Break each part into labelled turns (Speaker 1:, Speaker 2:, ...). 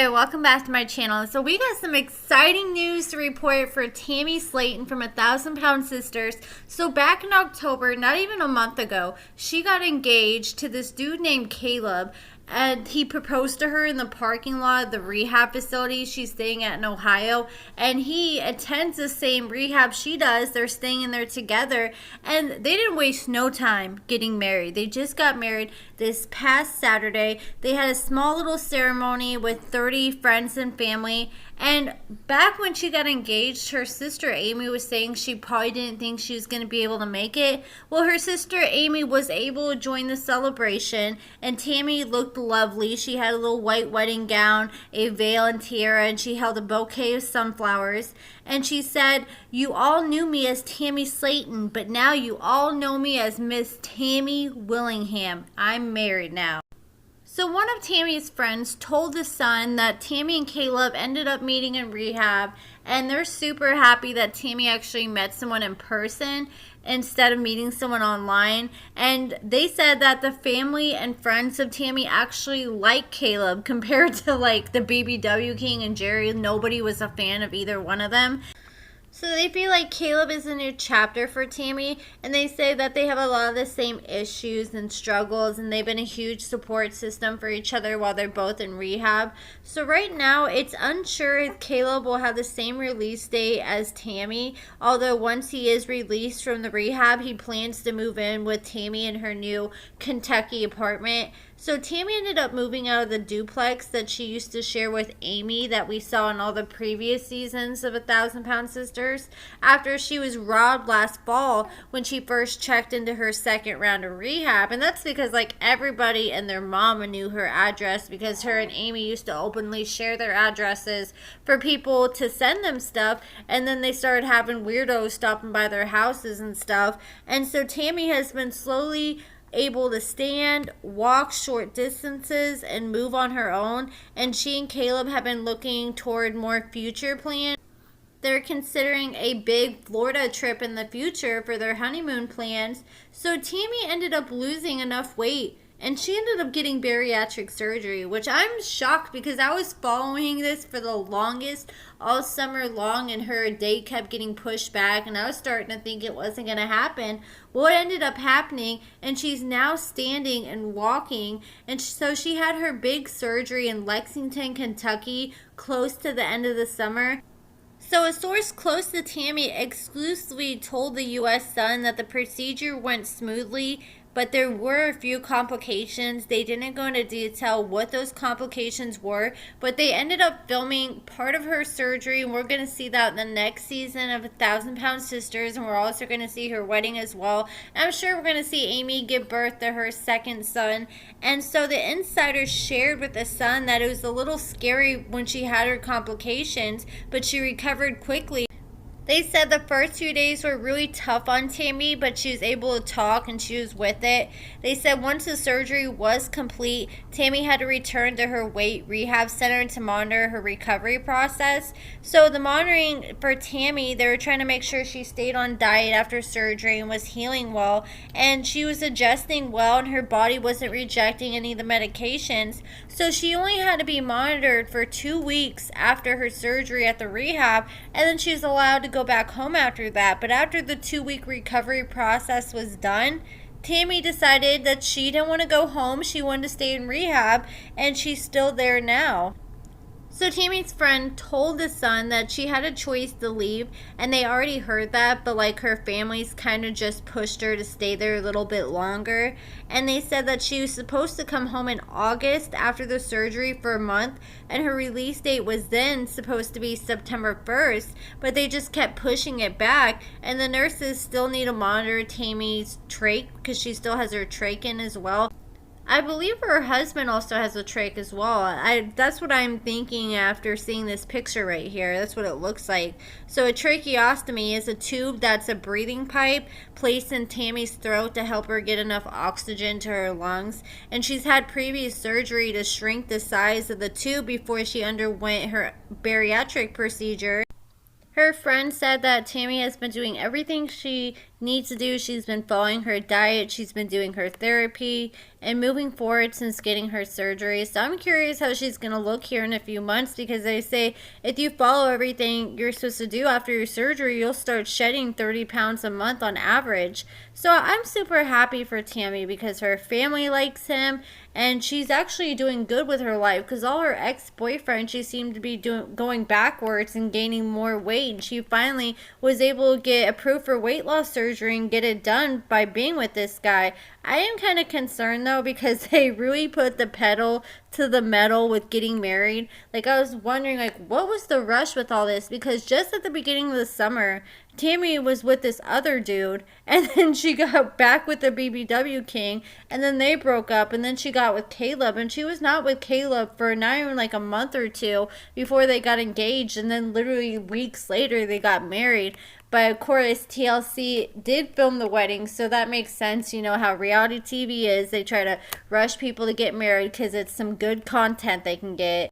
Speaker 1: Hey, welcome back to my channel. So we got some exciting news to report for Tammy Slaton from 1,000 Pound Sisters. So back in October, not even a month ago, she got engaged to this dude named Caleb. And he proposed to her in the parking lot of the rehab facility she's staying at in Ohio. And he attends the same rehab she does. They're staying in there together. And they didn't waste no time getting married. They just got married this past Saturday. They had a small little ceremony with 30 friends and family. And back when she got engaged, her sister Amy was saying she probably didn't think she was going to be able to make it. Well, her sister Amy was able to join the celebration, and Tammy looked lovely. She had a little white wedding gown, a veil and tiara, and she held a bouquet of sunflowers. And she said, "You all knew me as Tammy Slaton, but now you all know me as Miss Tammy Willingham. I'm married now." So one of Tammy's friends told the Sun that Tammy and Caleb ended up meeting in rehab, and they're super happy that Tammy actually met someone in person instead of meeting someone online. And they said that the family and friends of Tammy actually like Caleb compared to like the BBW King and Jerry. Nobody was a fan of either one of them. So they feel like Caleb is a new chapter for Tammy, and they say that they have a lot of the same issues and struggles, and they've been a huge support system for each other while they're both in rehab. So right now, it's unsure if Caleb will have the same release date as Tammy, although once he is released from the rehab, he plans to move in with Tammy in her new Kentucky apartment. So Tammy ended up moving out of the duplex that she used to share with Amy that we saw in all the previous seasons of 1,000 Pound Sisters after she was robbed last fall when she first checked into her second round of rehab. And that's because like everybody and their mama knew her address because her and Amy used to openly share their addresses for people to send them stuff, and then they started having weirdos stopping by their houses and stuff. And so Tammy has been slowly able to stand, walk short distances, and move on her own. And she and Caleb have been looking toward more future plans. They're considering a big Florida trip in the future for their honeymoon plans. So Tammy ended up losing enough weight, and she ended up getting bariatric surgery, which I'm shocked because I was following this for the longest all summer long, and her date kept getting pushed back, and I was starting to think it wasn't going to happen. Well, it ended up happening, and she's now standing and walking, and so she had her big surgery in Lexington, Kentucky, close to the end of the summer. So a source close to Tammy exclusively told the U.S. Sun that the procedure went smoothly, but there were a few complications. They didn't go into detail what those complications were, but they ended up filming part of her surgery, and we're going to see that in the next season of 1,000 Pound Sisters, and we're also going to see her wedding as well. I'm sure we're going to see Amy give birth to her second son. And so the insiders shared with the Sun that it was a little scary when she had her complications, but she recovered quickly. They said the first few days were really tough on Tammy, but she was able to talk and she was with it. They said once the surgery was complete, Tammy had to return to her weight rehab center to monitor her recovery process. So the monitoring for Tammy, they were trying to make sure she stayed on diet after surgery and was healing well, and she was adjusting well, and her body wasn't rejecting any of the medications. So she only had to be monitored for 2 weeks after her surgery at the rehab, and then she was allowed to go back home after that. But after the 2-week recovery process was done, Tammy decided that she didn't want to go home. She wanted to stay in rehab, and she's still there now. So Tammy's friend told the Sun that she had a choice to leave, and they already heard that, but like her family's kind of just pushed her to stay there a little bit longer. And they said that she was supposed to come home in August after the surgery for a month, and her release date was then supposed to be September 1st, but they just kept pushing it back, and the nurses still need to monitor Tammy's trach because she still has her trach in as well. I believe her husband also has a trach as well. That's what I'm thinking after seeing this picture right here. That's what it looks like. So a tracheostomy is a tube that's a breathing pipe placed in Tammy's throat to help her get enough oxygen to her lungs. And she's had previous surgery to shrink the size of the tube before she underwent her bariatric procedure. Her friend said that Tammy has been doing everything she needs to do. She's been following her diet, she's been doing her therapy, and moving forward since getting her surgery. So I'm curious how she's going to look here in a few months, because they say if you follow everything you're supposed to do after your surgery, you'll start shedding 30 pounds a month on average. So I'm super happy for Tammy because her family likes him, and she's actually doing good with her life, because all her ex-boyfriends, she seemed to be going backwards and gaining more weight, and she finally was able to get approved for weight loss surgery and get it done by being with this guy. I am kind of concerned though, because they really put the pedal to the metal with getting married. Like, I was wondering, like, what was the rush with all this? Because just at the beginning of the summer, Tammy was with this other dude, and then she got back with the BBW King, and then they broke up, and then she got with Caleb, and she was not with Caleb for not even like a month or two before they got engaged, and then literally weeks later they got married. But of course, TLC did film the wedding, so that makes sense. You know how reality TV is. They try to rush people to get married because it's some good content they can get.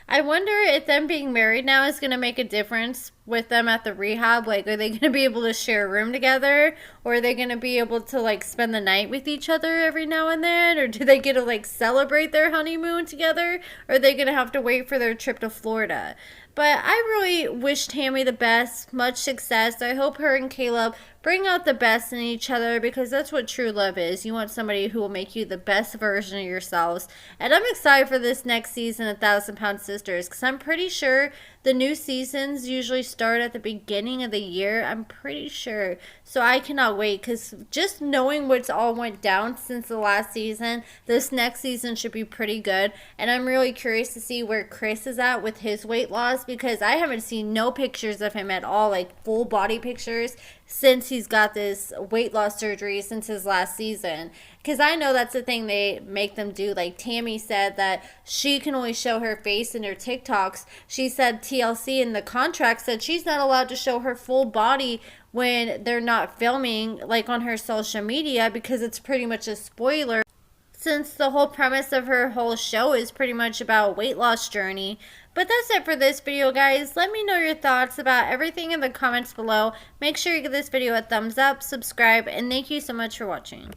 Speaker 1: I wonder if them being married now is going to make a difference with them at the rehab. Like, are they going to be able to share a room together? Or are they going to be able to, like, spend the night with each other every now and then? Or do they get to, like, celebrate their honeymoon together? Or are they going to have to wait for their trip to Florida? But I really wish Tammy the best, much success. I hope her and Caleb bring out the best in each other, because that's what true love is. You want somebody who will make you the best version of yourselves. And I'm excited for this next season of 1,000-Pound Sisters, because I'm pretty sure the new seasons usually start at the beginning of the year. I'm pretty sure. So I cannot wait, because just knowing what's all went down since the last season, this next season should be pretty good. And I'm really curious to see where Chris is at with his weight loss, because I haven't seen no pictures of him at all, like full body pictures, since he's got this weight loss surgery since his last season. Because I know that's the thing they make them do. Like, Tammy said that she can only show her face in her TikToks. She said TLC in the contract said she's not allowed to show her full body when they're not filming, like on her social media, because it's pretty much a spoiler, since the whole premise of her whole show is pretty much about a weight loss journey. But that's it for this video, guys. Let me know your thoughts about everything in the comments below. Make sure you give this video a thumbs up, subscribe, and thank you so much for watching.